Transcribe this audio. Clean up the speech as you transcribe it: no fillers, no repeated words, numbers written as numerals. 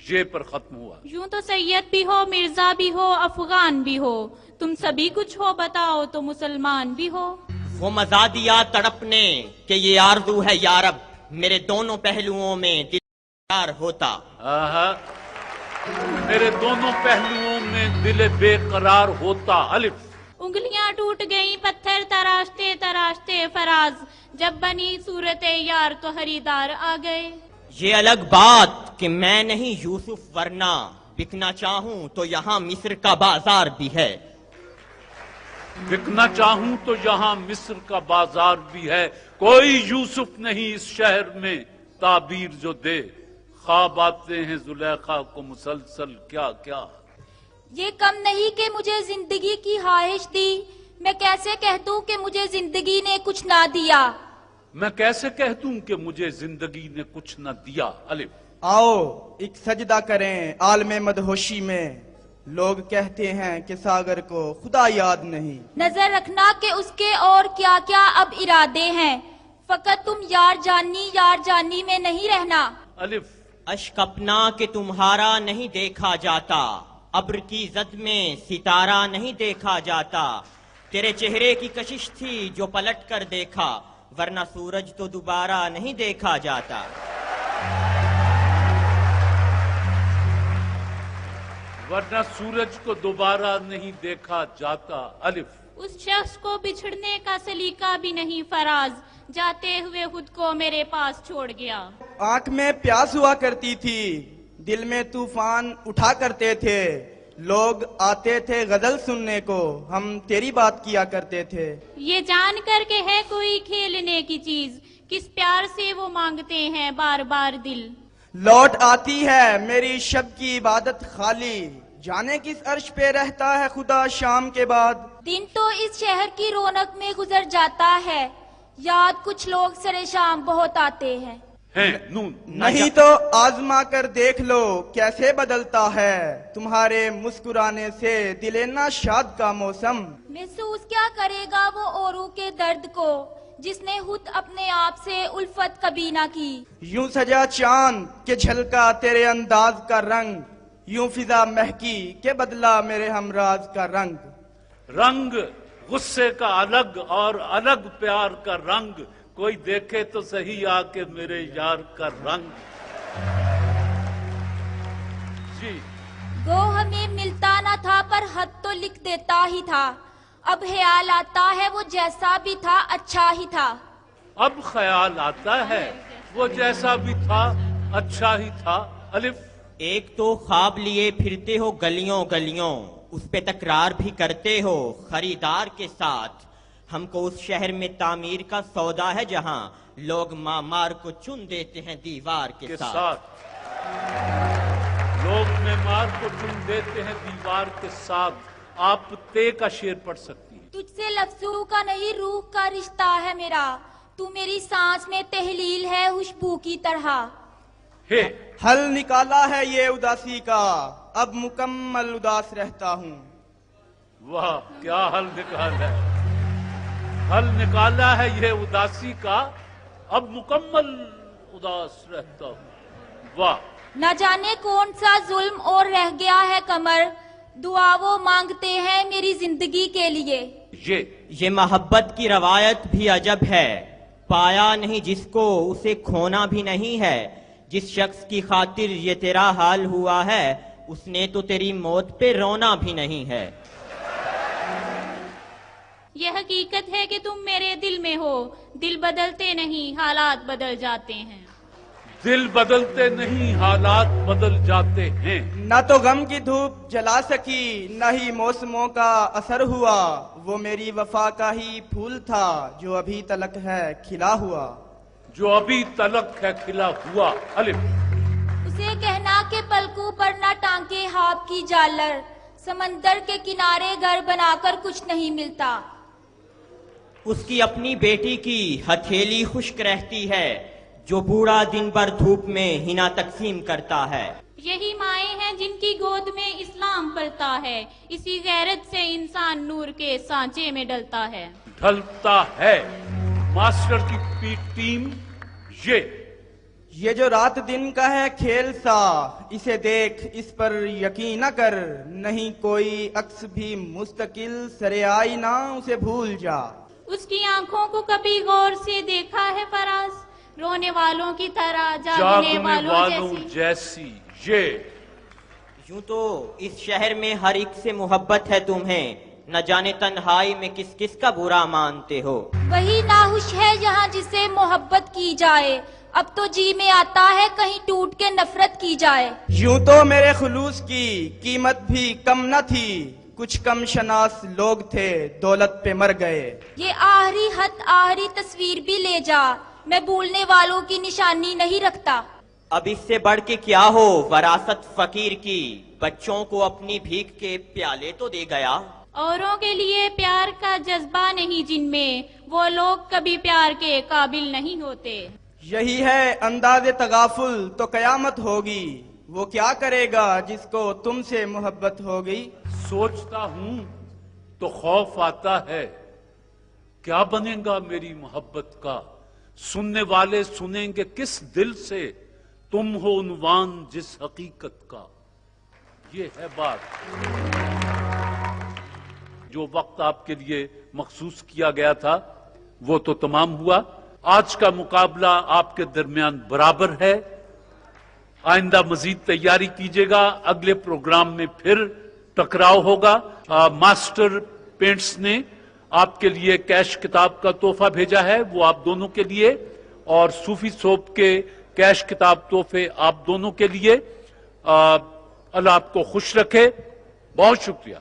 ये पर खत्म हुआ। यूं तो सैयद भी हो, मिर्जा भी हो, अफगान भी हो, तुम सभी कुछ हो, बताओ तो मुसलमान भी हो। वो मजा दिया तड़पने कि ये आरज़ू है यारब, मेरे दोनों पहलुओं में दिल बेकरार होता। आहा, मेरे दोनों पहलुओं में दिल बेकरार होता। अलिफ। उंगलियां टूट गई पत्थर तराशते तराशते फराज, जब बनी सूरत यार तो खरीदार आ गए। ये अलग बात कि मैं नहीं यूसुफ, वरना बिकना चाहूं तो यहाँ मिस्र का बाजार भी है। बिकना चाहूं तो यहाँ मिस्र का बाजार भी है। कोई यूसुफ नहीं इस शहर में ताबीर जो दे, ख्वाब आते हैं जुलेखा को मुसलसल क्या क्या। ये कम नहीं कि मुझे जिंदगी की ख्वाहिश दी, मैं कैसे कह दूं कि मुझे जिंदगी ने कुछ ना दिया। मैं कैसे कह दूं कि मुझे जिंदगी ने कुछ न दिया। अलिफ। आओ एक सजदा करें आलमे मदहोशी में, लोग कहते हैं कि सागर को खुदा याद नहीं। नजर रखना कि उसके और क्या क्या अब इरादे हैं, फकत तुम यार जानी में नहीं रहना। अलिफ। अश्क अपना कि तुम्हारा नहीं देखा जाता, अब्र की जद में सितारा नहीं देखा जाता। तेरे चेहरे की कशिश थी जो पलट कर देखा, वरना सूरज तो दोबारा नहीं देखा जाता। वरना सूरज को दोबारा नहीं देखा जाता। अलिफ। उस शख्स को बिछड़ने का सलीका भी नहीं फराज, जाते हुए खुद को मेरे पास छोड़ गया। आंख में प्यास हुआ करती थी, दिल में तूफान उठा करते थे, लोग आते थे गजल सुनने को, हम तेरी बात किया करते थे। ये जान कर के है कोई खेलने की चीज, किस प्यार से वो मांगते हैं बार बार दिल। लौट आती है मेरी शब की इबादत खाली, जाने किस अर्श पे रहता है खुदा शाम के बाद। दिन तो इस शहर की रौनक में गुजर जाता है, याद कुछ लोग सरे शाम बहुत आते हैं। नून। नहीं तो आजमा कर देख लो कैसे बदलता है, तुम्हारे मुस्कुराने से दिले ना शाद का मौसम। महसूस क्या करेगा वो औरों के दर्द को, जिसने खुद अपने आप से उल्फत कभी ना की। यूं सजा चांद के झलका तेरे अंदाज का रंग, यूं फिजा महकी के बदला मेरे हमराज का रंग। रंग गुस्से का अलग और अलग प्यार का रंग, कोई देखे तो सही आके मेरे यार का रंग। जी। गो हमें मिलता ना था पर खत तो लिख देता ही था, अब ख्याल आता है वो जैसा भी था अच्छा ही था। अब ख्याल आता है वो जैसा भी था अच्छा ही था। अलिफ। एक तो ख्वाब लिए फिरते हो गलियों गलियों, उस पे तकरार भी करते हो खरीदार के साथ। हमको उस शहर में तामीर का सौदा है जहां लोग मामार को चुन देते हैं दीवार के साथ। लोग मेमार को चुन देते हैं दीवार के साथ। आप ते का शेर पढ़ सकती हैं। तुझसे लफ्जों का नहीं रूह का रिश्ता है मेरा, तू मेरी सांस में तहलील है खुशबू की तरह। हे। हल निकाला है ये उदासी का, अब मुकम्मल उदास रहता हूँ। वाह क्या हल निकाला है, हल निकाला है ये उदासी का, अब मुकम्मल उदास रहता हूँ। वाह। न जाने कौन सा जुल्म और रह गया है कमर, दुआ वो मांगते हैं मेरी जिंदगी के लिए। ये मोहब्बत की रवायत भी अजब है, पाया नहीं जिसको उसे खोना भी नहीं है। जिस शख्स की खातिर ये तेरा हाल हुआ है, उसने तो तेरी मौत पे रोना भी नहीं है। यह हकीकत है कि तुम मेरे दिल में हो, दिल बदलते नहीं हालात बदल जाते हैं। दिल बदलते नहीं हालात बदल जाते हैं। न तो गम की धूप जला सकी न ही मौसमों का असर हुआ, वो मेरी वफा का ही फूल था जो अभी तलक है खिला हुआ। जो अभी तलक है खिला हुआ। अलिफ। उसे कहना के पलकों पर न टांके हाथ की जालर, समंदर के किनारे घर बनाकर कुछ नहीं मिलता। उसकी अपनी बेटी की हथेली खुश्क रहती है, जो बूढ़ा दिन भर धूप में हिना तकसीम करता है। यही माएँ हैं जिनकी गोद में इस्लाम पलता है, इसी गैरत से इंसान नूर के सांचे में डलता है। ढलता है। मास्टर की टीम یہ جو رات دن کا ہے کھیل سا، اسے دیکھ اس پر یقین نہ کر، نہیں کوئی عکس بھی مستقل سرے آئی نہ اسے بھول جا۔ اس کی آنکھوں کو کبھی غور سے دیکھا ہے فراز، رونے والوں کی طرح جاگنے والوں جیسی۔ یہ یوں تو اس شہر میں ہر ایک سے محبت ہے تمہیں، نہ جانے تنہائی میں کس کس کا برا مانتے ہو۔ وہی ناخوش ہے یہاں جسے محبت کی جائے، اب تو جی میں آتا ہے کہیں ٹوٹ کے نفرت کی جائے۔ یوں تو میرے خلوص کی قیمت بھی کم نہ تھی، کچھ کم شناس لوگ تھے دولت پہ مر گئے۔ یہ آخری خط آخری تصویر بھی لے جا، میں بھولنے والوں کی نشانی نہیں رکھتا۔ اب اس سے بڑھ کے کیا ہو وراثت فقیر کی، بچوں کو اپنی بھیک کے پیالے تو دے گیا۔ اوروں کے لیے پیار کا جذبہ نہیں جن میں، وہ لوگ کبھی پیار کے قابل نہیں ہوتے۔ یہی ہے انداز تغافل تو قیامت ہوگی، وہ کیا کرے گا جس کو تم سے محبت ہوگی۔ سوچتا ہوں تو خوف آتا ہے، کیا بنے گا میری محبت کا، سننے والے سنیں گے کس دل سے، تم ہو عنوان جس حقیقت کا۔ یہ ہے بات۔ جو وقت آپ کے لیے مخصوص کیا گیا تھا وہ تو تمام ہوا۔ آج کا مقابلہ آپ کے درمیان برابر ہے، آئندہ مزید تیاری کیجیے گا، اگلے پروگرام میں پھر ٹکراؤ ہوگا۔ ماسٹر پینٹس نے آپ کے لیے کیش کتاب کا تحفہ بھیجا ہے، وہ آپ دونوں کے لیے، اور صوفی سوپ کے کیش کتاب تحفے آپ دونوں کے لیے۔ اللہ آپ کو خوش رکھے، بہت شکریہ۔